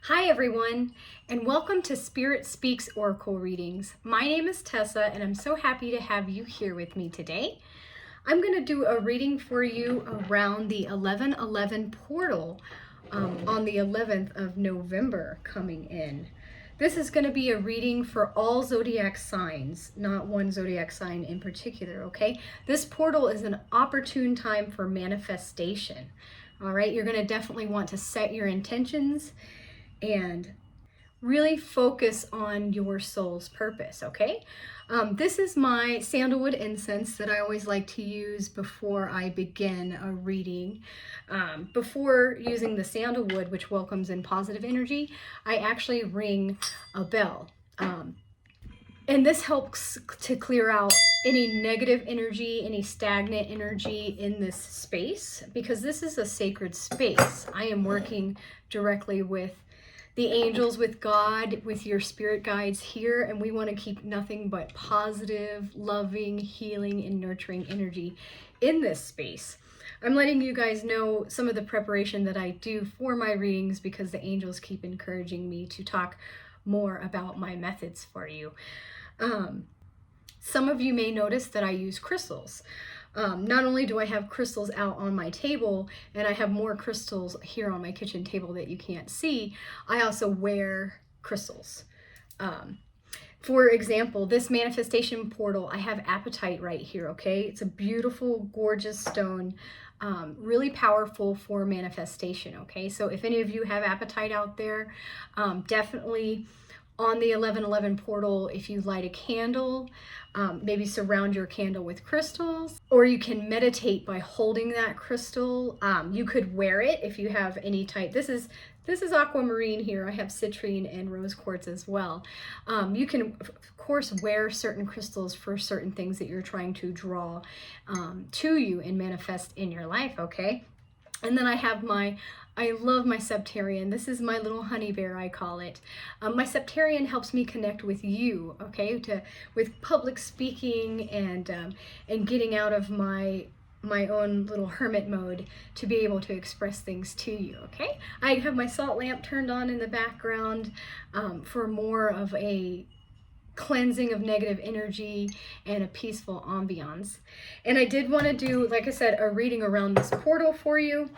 Hi everyone, and welcome to Spirit Speaks Oracle Readings. My name is Tessa, and I'm so happy to have you here with me today. I'm going to do a reading for you around the 11/11 portal on the 11th of November coming in. This is going to be a reading for all zodiac signs, not one zodiac sign in particular, okay? This portal is an opportune time for manifestation, all right? You're going to definitely want to set your intentions and really focus on your soul's purpose, okay? This is my sandalwood incense that I always like to use before I begin a reading. Before using the sandalwood, which welcomes in positive energy, I actually ring a bell. And this helps to clear out any negative energy, any stagnant energy in this space, because this is a sacred space. I am working directly with the angels, with God, with your spirit guides here, and we want to keep nothing but positive, loving, healing, and nurturing energy in this space. I'm letting you guys know some of the preparation that I do for my readings because the angels keep encouraging me to talk more about my methods for you. Some of you may notice that I use crystals. Not only do I have crystals out on my table, and I have more crystals here on my kitchen table that you can't see, I also wear crystals. For example, this manifestation portal, I have apatite right here, okay? It's a beautiful, gorgeous stone, really powerful for manifestation, okay? So if any of you have apatite out there, definitely on the 11/11 portal, if you light a candle, maybe surround your candle with crystals, or you can meditate by holding that crystal. You could wear it if you have any type. This is aquamarine here. I have citrine and rose quartz as well. You can, of course, wear certain crystals for certain things that you're trying to draw to you and manifest in your life, okay? And then I love my septarian. This is my little honey bear, I call it. My septarian helps me connect with you, okay? With public speaking and getting out of my own little hermit mode to be able to express things to you, okay? I have my salt lamp turned on in the background for more of a cleansing of negative energy and a peaceful ambiance. And I did want to do, like I said, a reading around this portal for you.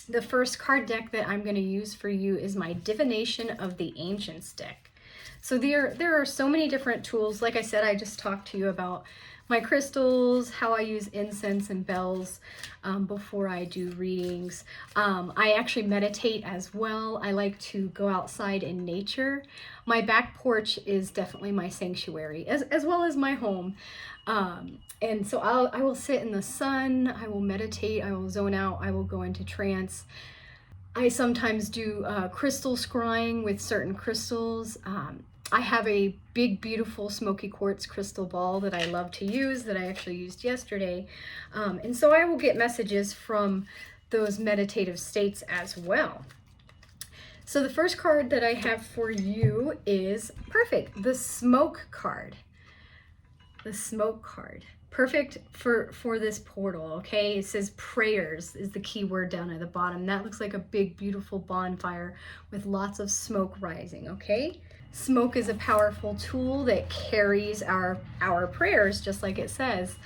The first card deck that I'm going to use for you is my Divination of the Ancients deck. So there are so many different tools. Like I said, I just talked to you about my crystals, how I use incense and bells before I do readings. I actually meditate as well. I like to go outside in nature. My back porch is definitely my sanctuary, as well as my home. And so I will sit in the sun, I will meditate, I will zone out, I will go into trance. I sometimes do crystal scrying with certain crystals. I have a big, beautiful smoky quartz crystal ball that I love to use, that I actually used yesterday. And so I will get messages from those meditative states as well. So the first card that I have for you is perfect, the smoke card. The smoke card. Perfect for this portal, okay? It says prayers is the key word down at the bottom. That looks like a big, beautiful bonfire with lots of smoke rising, okay? Smoke is a powerful tool that carries our prayers, just like it says,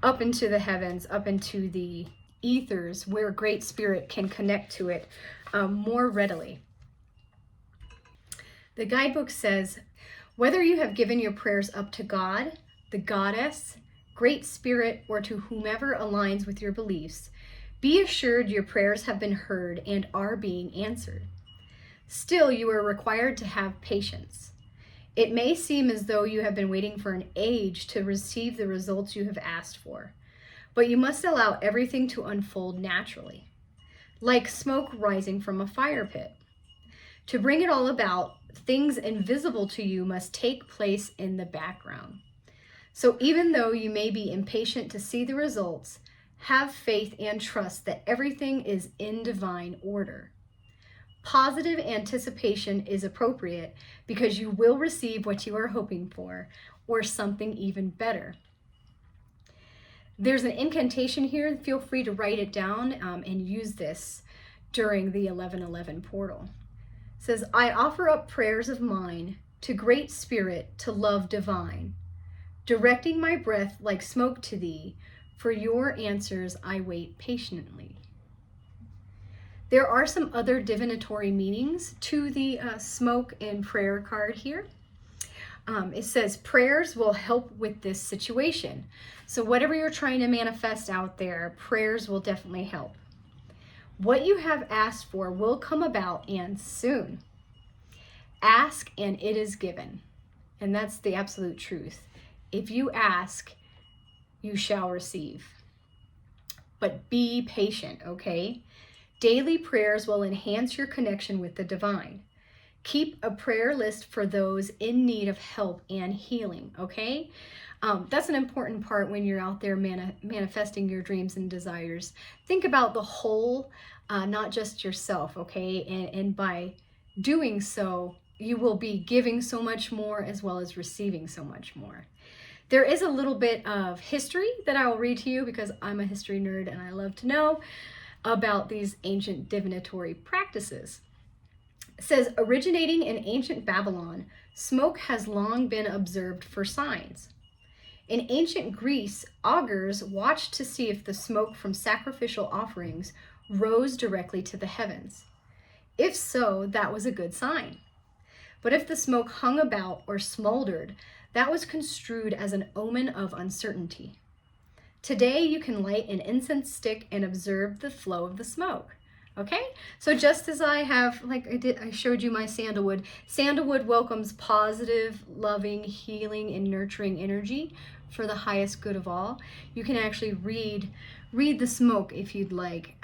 up into the heavens, up into the ethers, where Great Spirit can connect to it more readily. The guidebook says, whether you have given your prayers up to God, the Goddess, Great Spirit, or to whomever aligns with your beliefs, be assured your prayers have been heard and are being answered. Still, you are required to have patience. It may seem as though you have been waiting for an age to receive the results you have asked for, but you must allow everything to unfold naturally, like smoke rising from a fire pit. To bring it all about, things invisible to you must take place in the background. So even though you may be impatient to see the results, have faith and trust that everything is in divine order. Positive anticipation is appropriate because you will receive what you are hoping for, or something even better. There's an incantation here. Feel free to write it down and use this during the 11/11 portal. It says, I offer up prayers of mine to Great Spirit, to love divine, directing my breath like smoke to thee. For your answers I wait patiently. There are some other divinatory meanings to the smoke and prayer card here. It says prayers will help with this situation. So whatever you're trying to manifest out there, prayers will definitely help. What you have asked for will come about, and soon. Ask and it is given. And that's the absolute truth. If you ask, you shall receive. But be patient, okay? Daily prayers will enhance your connection with the divine. Keep a prayer list for those in need of help and healing, okay? That's an important part when you're out there manifesting your dreams and desires. Think about the whole, not just yourself, okay? And by doing so, you will be giving so much more as well as receiving so much more. There is a little bit of history that I will read to you because I'm a history nerd and I love to know about these ancient divinatory practices. It says, originating in ancient Babylon, smoke has long been observed for signs. In ancient Greece, augurs watched to see if the smoke from sacrificial offerings rose directly to the heavens. If so, that was a good sign. But if the smoke hung about or smoldered, that was construed as an omen of uncertainty. Today, you can light an incense stick and observe the flow of the smoke. Okay, so just as I have, like I showed you my sandalwood. Sandalwood welcomes positive, loving, healing, and nurturing energy for the highest good of all. You can actually read the smoke if you'd like.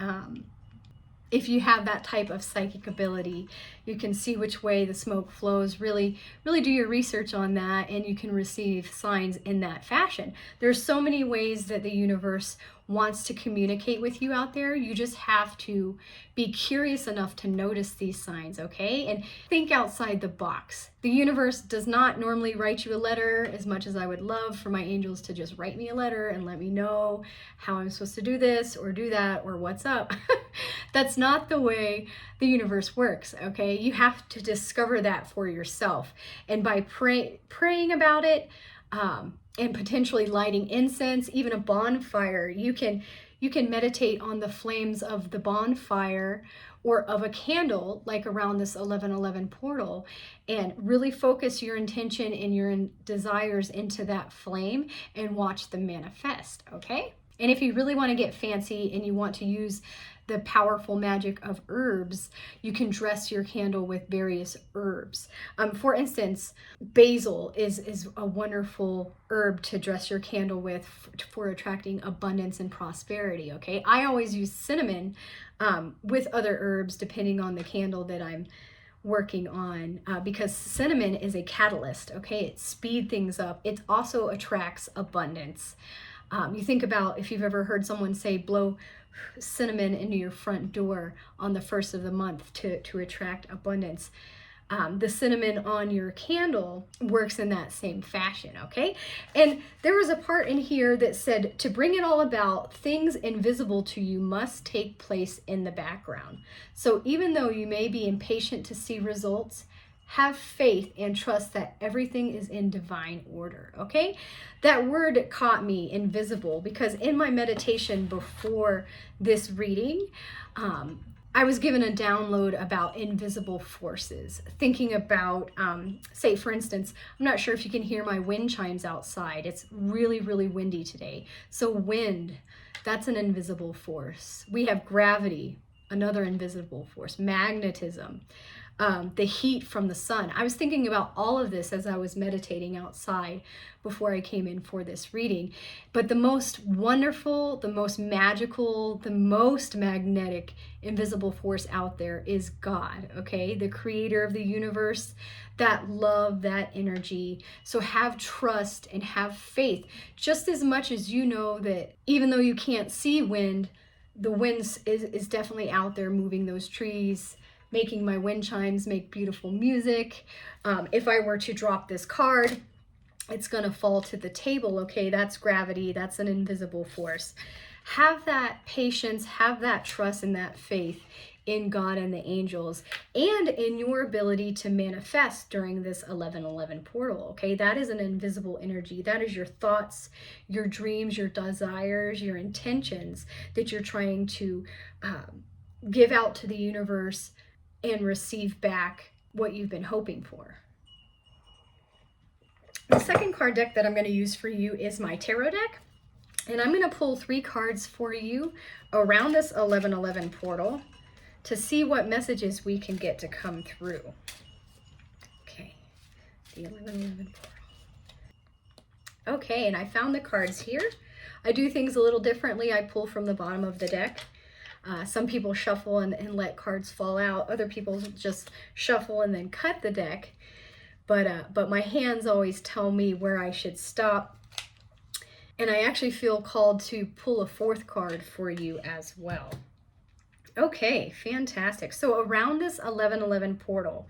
If you have that type of psychic ability, you can see which way the smoke flows. Really do your research on that, and you can receive signs in that fashion. There's so many ways that the universe wants to communicate with you out there. You just have to be curious enough to notice these signs, okay? And think outside the box. The universe does not normally write you a letter, as much as I would love for my angels to just write me a letter and let me know how I'm supposed to do this or do that or what's up. That's not the way the universe works, okay? You have to discover that for yourself. And by praying about it, and potentially lighting incense, even a bonfire, you can meditate on the flames of the bonfire or of a candle, like around this 1111 portal, and really focus your intention and your desires into that flame and watch them manifest, okay? And if you really want to get fancy and you want to use the powerful magic of herbs, you can dress your candle with various herbs. For instance, basil is a wonderful herb to dress your candle with for attracting abundance and prosperity, okay? I always use cinnamon with other herbs depending on the candle that I'm working on, because cinnamon is a catalyst, okay? It speeds things up. It also attracts abundance. You think about if you've ever heard someone say, blow cinnamon into your front door on the first of the month to attract abundance. The cinnamon on your candle works in that same fashion, okay? And there was a part in here that said, to bring it all about, things invisible to you must take place in the background. So even though you may be impatient to see results, have faith and trust that everything is in divine order, okay? That word caught me, invisible, because in my meditation before this reading, I was given a download about invisible forces, thinking about, say, for instance, I'm not sure if you can hear my wind chimes outside. It's really windy today. So wind, that's an invisible force. We have gravity, another invisible force, magnetism, the heat from the sun. I was thinking about all of this as I was meditating outside before I came in for this reading. But the most wonderful, the most magical, the most magnetic invisible force out there is God, okay? The creator of the universe, that love, that energy. So have trust and have faith, just as much as you know that even though you can't see wind, the wind is definitely out there moving those trees, making my wind chimes make beautiful music. If I were to drop this card, it's gonna fall to the table, okay? That's gravity, that's an invisible force. Have that patience, have that trust and that faith in God and the angels, and in your ability to manifest during this 1111 portal, okay? That is an invisible energy. That is your thoughts, your dreams, your desires, your intentions that you're trying to give out to the universe and receive back what you've been hoping for. The second card deck that I'm going to use for you is my tarot deck. And I'm going to pull 3 cards for you around this 1111 portal to see what messages we can get to come through. Okay, the 1111 portal. Okay, and I found the cards here. I do things a little differently. I pull from the bottom of the deck. Some people shuffle and let cards fall out. Other people just shuffle and then cut the deck. But my hands always tell me where I should stop. And I actually feel called to pull a 4th card for you as well. Okay, fantastic. So around this 1111 portal,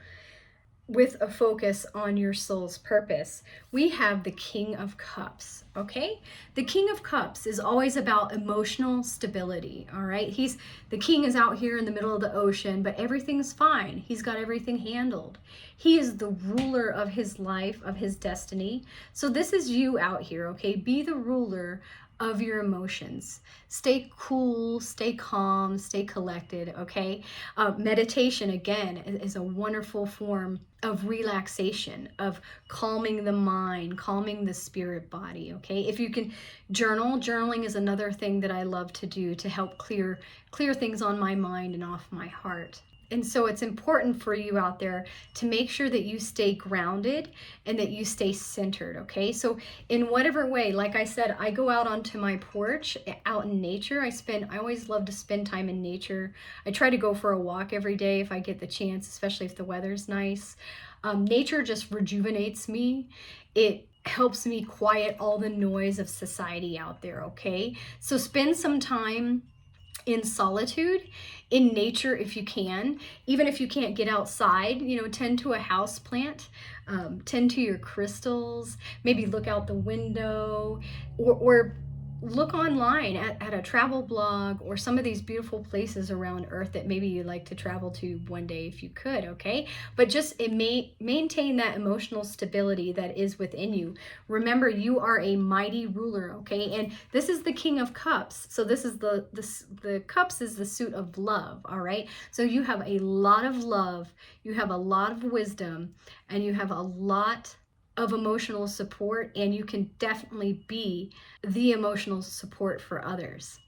with a focus on your soul's purpose, we have the King of Cups, okay? The King of Cups is always about emotional stability, all right? The king is out here in the middle of the ocean, but everything's fine. He's got everything handled. He is the ruler of his life, of his destiny. So this is you out here, okay? Be the ruler of your emotions. Stay cool, stay calm, stay collected, okay? Meditation, again, is a wonderful form of relaxation, of calming the mind, calming the spirit body, okay? If you can journaling is another thing that I love to do to help clear things on my mind and off my heart. And so it's important for you out there to make sure that you stay grounded and that you stay centered, okay? So in whatever way, like I said, I go out onto my porch, out in nature. I always love to spend time in nature. I try to go for a walk every day if I get the chance, especially if the weather's nice. Nature just rejuvenates me. It helps me quiet all the noise of society out there, okay? So spend some time in solitude, in nature if you can. Even if you can't get outside, tend to a house plant, tend to your crystals, maybe look out the window, or look online at a travel blog or some of these beautiful places around Earth that maybe you'd like to travel to one day if you could, okay? But just maintain that emotional stability that is within you. Remember, you are a mighty ruler, okay? And this is the King of Cups. So this is the cups is the suit of love, all right? So you have a lot of love, you have a lot of wisdom, and you have a lot of emotional support, and you can definitely be the emotional support for others.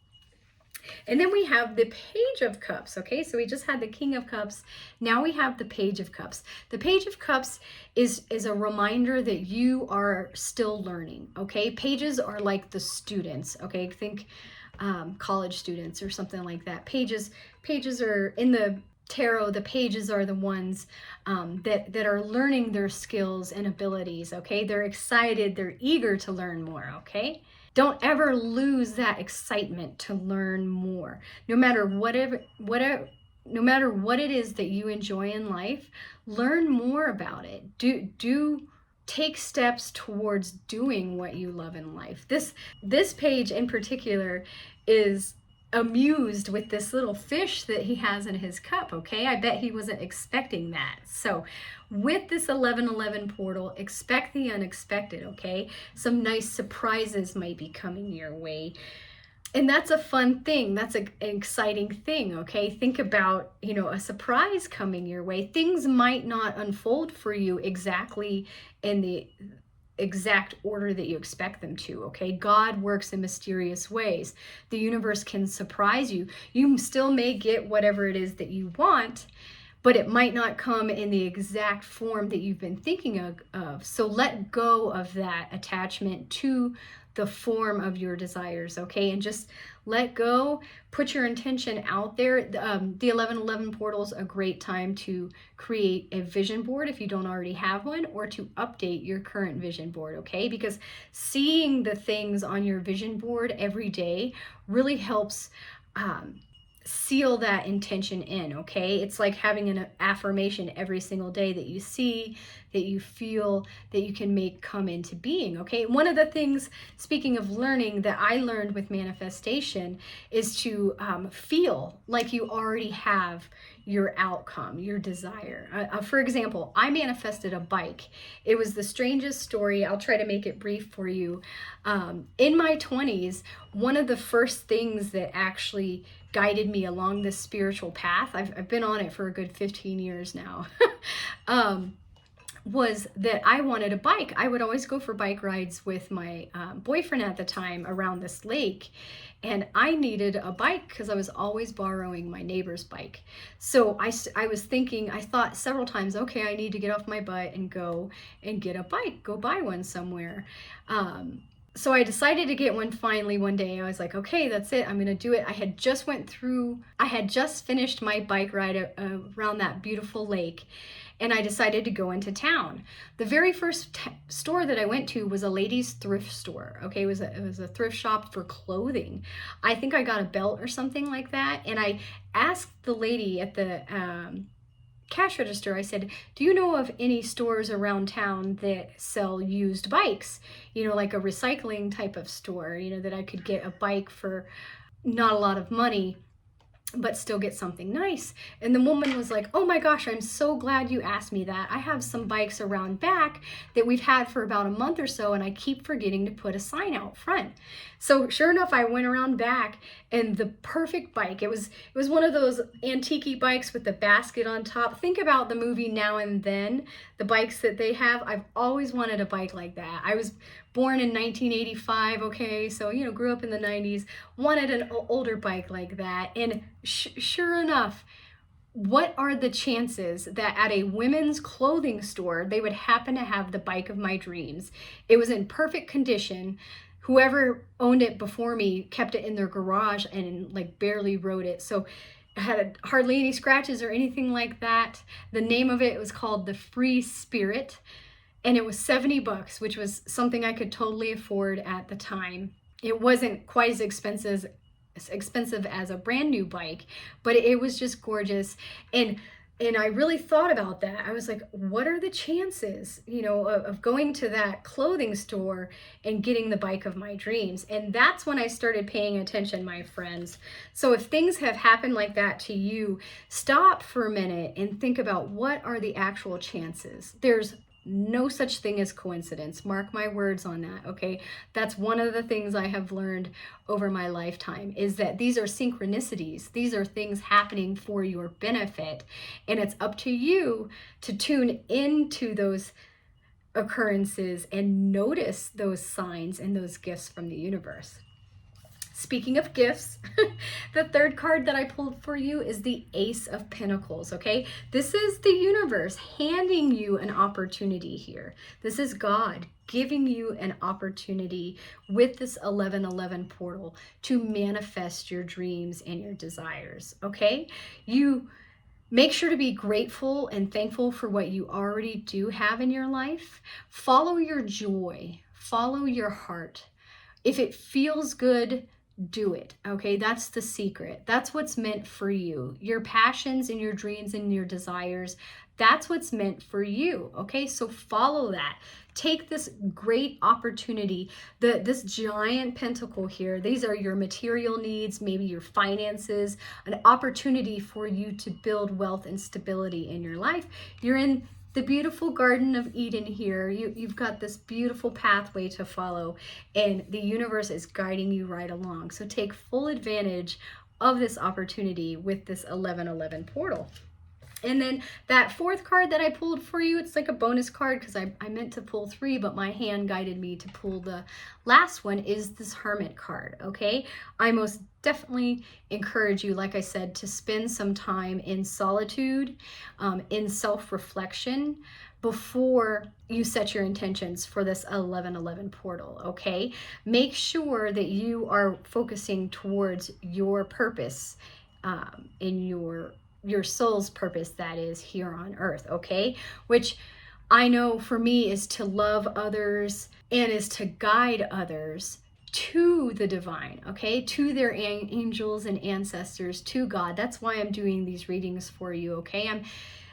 And then we have the Page of Cups, okay? So we just had the King of Cups. Now we have the Page of Cups. The Page of Cups is a reminder that you are still learning, okay? Pages are like the students, okay? Think college students or something like that. Pages are in the tarot. The pages are the ones that are learning their skills and abilities, okay? They're excited, they're eager to learn more, okay? Don't ever lose that excitement to learn more. No matter what it is that you enjoy in life, learn more about it. Take steps towards doing what you love in life. This page in particular is amused with this little fish that he has in his cup, okay? I bet he wasn't expecting that. So with this 1111 portal, expect the unexpected, okay? Some nice surprises might be coming your way. And that's a fun thing. That's an exciting thing, okay? Think about, a surprise coming your way. Things might not unfold for you exactly in the exact order that you expect them to, okay? God works in mysterious ways. The universe can surprise you. You still may get whatever it is that you want, but it might not come in the exact form that you've been thinking of. So let go of that attachment to the form of your desires, okay? And just let go, put your intention out there. The 1111 portal is a great time to create a vision board if you don't already have one, or to update your current vision board, okay? Because seeing the things on your vision board every day really helps seal that intention in, okay? It's like having an affirmation every single day that you see, that you feel, that you can make come into being, okay? One of the things, speaking of learning, that I learned with manifestation is to feel like you already have your outcome, your desire. For example, I manifested a bike. It was the strangest story. I'll try to make it brief for you. In my 20s, one of the first things that actually guided me along this spiritual path, I've been on it for a good 15 years now, was that I wanted a bike. I would always go for bike rides with my boyfriend at the time around this lake, and I needed a bike because I was always borrowing my neighbor's bike. So I was thinking, I thought several times, okay, I need to get off my butt and go and get a bike, go buy one somewhere. So I decided to get one finally one day. I was like, okay, that's it. I'm going to do it. I had just finished my bike ride around that beautiful lake, and I decided to go into town. The very first store that I went to was a ladies' thrift store. Okay, it was a thrift shop for clothing. I think I got a belt or something like that, and I asked the lady at the cash register, I said, do you know of any stores around town that sell used bikes? Like a recycling type of store, that I could get a bike for not a lot of money, but still get something nice. And the woman was like, oh my gosh, I'm so glad you asked me that. I have some bikes around back that we've had for about a month or so, and I keep forgetting to put a sign out front. So sure enough, I went around back, and the perfect bike, it was one of those antique bikes with the basket on top. Think about the movie Now and Then, the bikes that they have. I've always wanted a bike like that. I was born in 1985, okay, so grew up in the 90s, wanted an older bike like that. And sure enough, what are the chances that at a women's clothing store they would happen to have the bike of my dreams? It was in perfect condition. Whoever owned it before me kept it in their garage and like barely rode it, so it had hardly any scratches or anything like that. The name of it was called the Free Spirit, and it was $70, which was something I could totally afford at the time. It wasn't quite as expensive as a brand new bike, but it was just gorgeous. And I really thought about that. I was like, what are the chances, of going to that clothing store and getting the bike of my dreams? And that's when I started paying attention, my friends. So if things have happened like that to you, stop for a minute and think about, what are the actual chances? There's no such thing as coincidence. Mark my words on that, okay? That's one of the things I have learned over my lifetime, is that these are synchronicities. These are things happening for your benefit, and it's up to you to tune into those occurrences and notice those signs and those gifts from the universe. Speaking of gifts, the third card that I pulled for you is the Ace of Pentacles, okay? This is the universe handing you an opportunity here. This is God giving you an opportunity with this 1111 portal to manifest your dreams and your desires, okay? You make sure to be grateful and thankful for what you already do have in your life. Follow your joy, follow your heart. If it feels good, do it, okay? That's the secret. That's what's meant for you. Your passions and your dreams and your desires, that's what's meant for you, okay? So follow that. Take this great opportunity, this giant pentacle here. These are your material needs, maybe your finances, an opportunity for you to build wealth and stability in your life. You're in the beautiful Garden of Eden here. You've got this beautiful pathway to follow, and the universe is guiding you right along. So take full advantage of this opportunity with this 1111 portal. And then that fourth card that I pulled for you, it's like a bonus card because I meant to pull 3, but my hand guided me to pull the last one, is this Hermit card, okay? I most definitely encourage you, like I said, to spend some time in solitude, in self-reflection, before you set your intentions for this 1111 portal, okay? Make sure that you are focusing towards your purpose in your soul's purpose, that is here on earth, okay? Which I know for me is to love others and is to guide others to the divine, okay, to their angels and ancestors, to God. That's why I'm doing these readings for you, okay?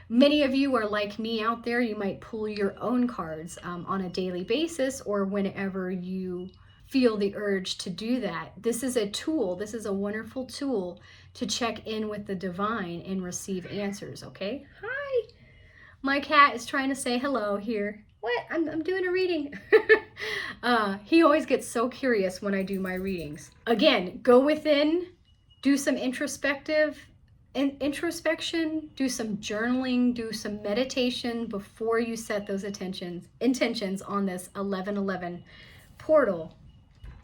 Many of you are like me out there. You might pull your own cards on a daily basis or whenever you feel the urge to do that. This is a tool. This is a wonderful tool to check in with the divine and receive answers, okay? Hi. My cat is trying to say hello here. What? I'm doing a reading. He always gets so curious when I do my readings. Again, go within, do some introspection, do some journaling, do some meditation before you set those intentions on this 1111 portal.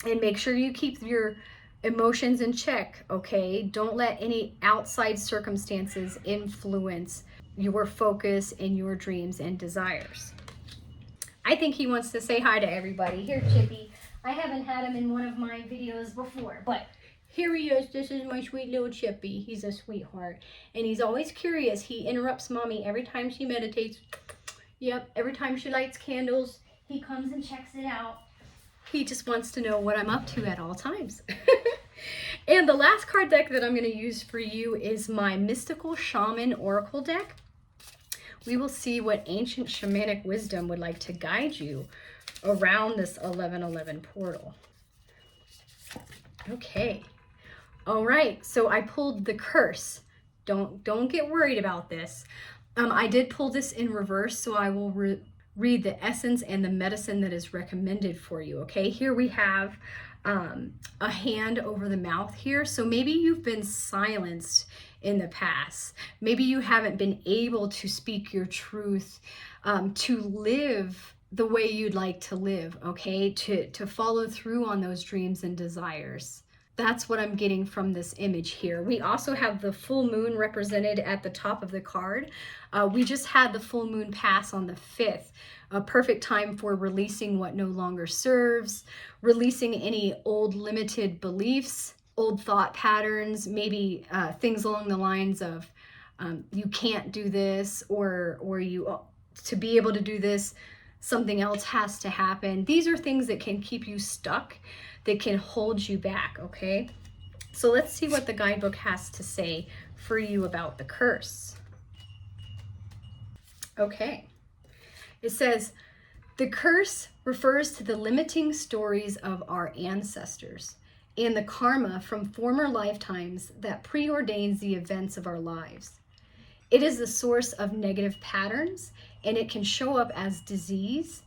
And make sure you keep your emotions in check, okay? Don't let any outside circumstances influence your focus and your dreams and desires. I think he wants to say hi to everybody. Here, Chippy. I haven't had him in one of my videos before, but here he is. This is my sweet little Chippy. He's a sweetheart. And he's always curious. He interrupts Mommy every time she meditates. Yep, every time she lights candles, he comes and checks it out. He just wants to know what I'm up to at all times. And the last card deck that I'm going to use for you is my Mystical Shaman Oracle deck. We will see what ancient shamanic wisdom would like to guide you around this 1111 portal. Okay. All right. So I pulled the curse. Don't get worried about this. I did pull this in reverse, so I will read the essence and the medicine that is recommended for you. Okay. Here we have a hand over the mouth here. So maybe you've been silenced in the past. Maybe you haven't been able to speak your truth, to live the way you'd like to live, okay? To follow through on those dreams and desires. That's what I'm getting from this image here. We also have the full moon represented at the top of the card. We just had the full moon pass on the 5th, a perfect time for releasing what no longer serves, releasing any old limited beliefs, old thought patterns, maybe things along the lines of you can't do this, or you to be able to do this, something else has to happen. These are things that can keep you stuck, that can hold you back, okay? So let's see what the guidebook has to say for you about the curse. Okay. It says, the curse refers to the limiting stories of our ancestors and the karma from former lifetimes that preordains the events of our lives. It is the source of negative patterns, and it can show up as disease,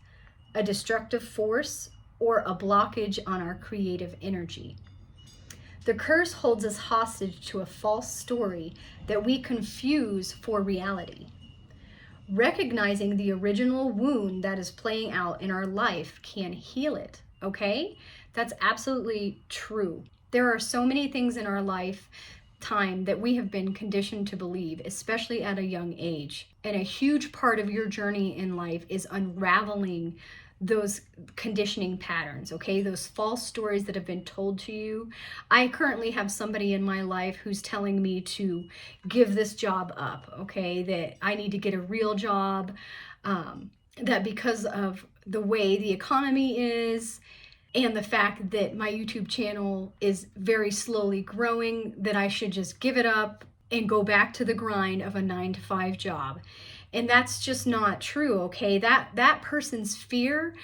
a destructive force, or a blockage on our creative energy. The curse holds us hostage to a false story that we confuse for reality. Recognizing the original wound that is playing out in our life can heal it, okay? That's absolutely true. There are so many things in our lifetime that we have been conditioned to believe, especially at a young age. And a huge part of your journey in life is unraveling those conditioning patterns, okay? Those false stories that have been told to you. I currently have somebody in my life who's telling me to give this job up, okay? That I need to get a real job, that because of the way the economy is and the fact that my YouTube channel is very slowly growing, that I should just give it up and go back to the grind of a 9-to-5 job. And that's just not true, okay? That person's fear,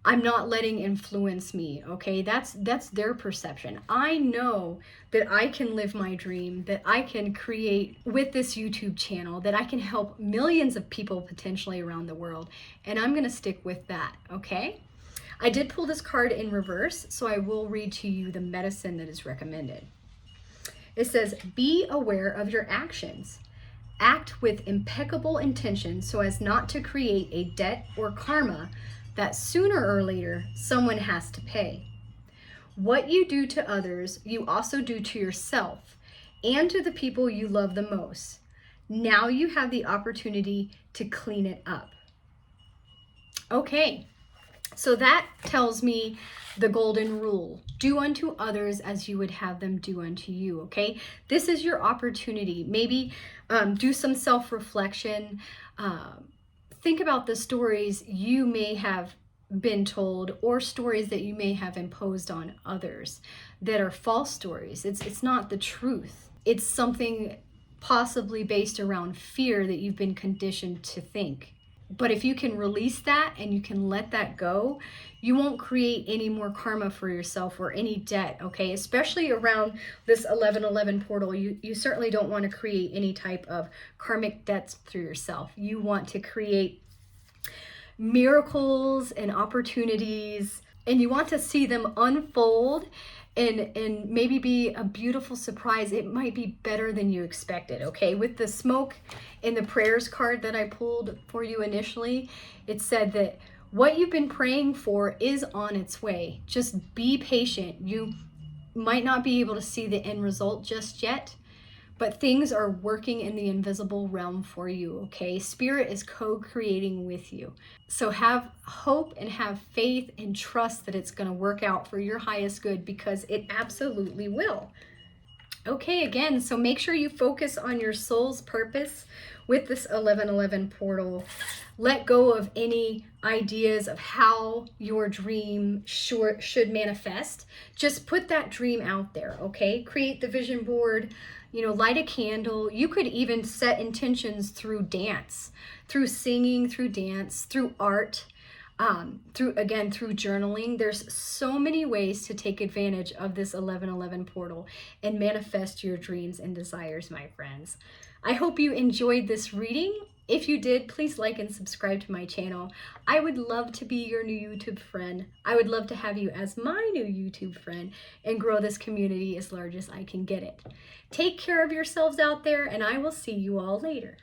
I'm not letting influence me, okay? That's their perception. I know that I can live my dream, that I can create with this YouTube channel, that I can help millions of people potentially around the world, and I'm gonna stick with that, okay? I did pull this card in reverse, so I will read to you the medicine that is recommended. It says, be aware of your actions. Act with impeccable intention so as not to create a debt or karma that sooner or later someone has to pay. What you do to others, you also do to yourself and to the people you love the most. Now you have the opportunity to clean it up. Okay, so that tells me the golden rule. Do unto others as you would have them do unto you, okay? This is your opportunity. Maybe do some self-reflection. Think about the stories you may have been told, or stories that you may have imposed on others that are false stories. It's not the truth. It's something possibly based around fear that you've been conditioned to think. But if you can release that and you can let that go, you won't create any more karma for yourself or any debt, okay? Especially around this 1111 portal, you certainly don't want to create any type of karmic debts through yourself. You want to create miracles and opportunities, and you want to see them unfold and maybe be a beautiful surprise. It might be better than you expected, okay? With the smoke in the prayers card that I pulled for you initially, it said that what you've been praying for is on its way. Just be patient. You might not be able to see the end result just yet, but things are working in the invisible realm for you, okay? Spirit is co-creating with you. So have hope and have faith and trust that it's going to work out for your highest good, because it absolutely will. Okay, again, so make sure you focus on your soul's purpose with this 1111 portal. Let go of any ideas of how your dream should manifest. Just put that dream out there, okay? Create the vision board, light a candle. You could even set intentions through dance, through singing, through dance, through art, through journaling. There's so many ways to take advantage of this 1111 portal and manifest your dreams and desires, my friends. I hope you enjoyed this reading. If you did, please like and subscribe to my channel. I would love to be your new YouTube friend. I would love to have you as my new YouTube friend and grow this community as large as I can get it. Take care of yourselves out there, and I will see you all later.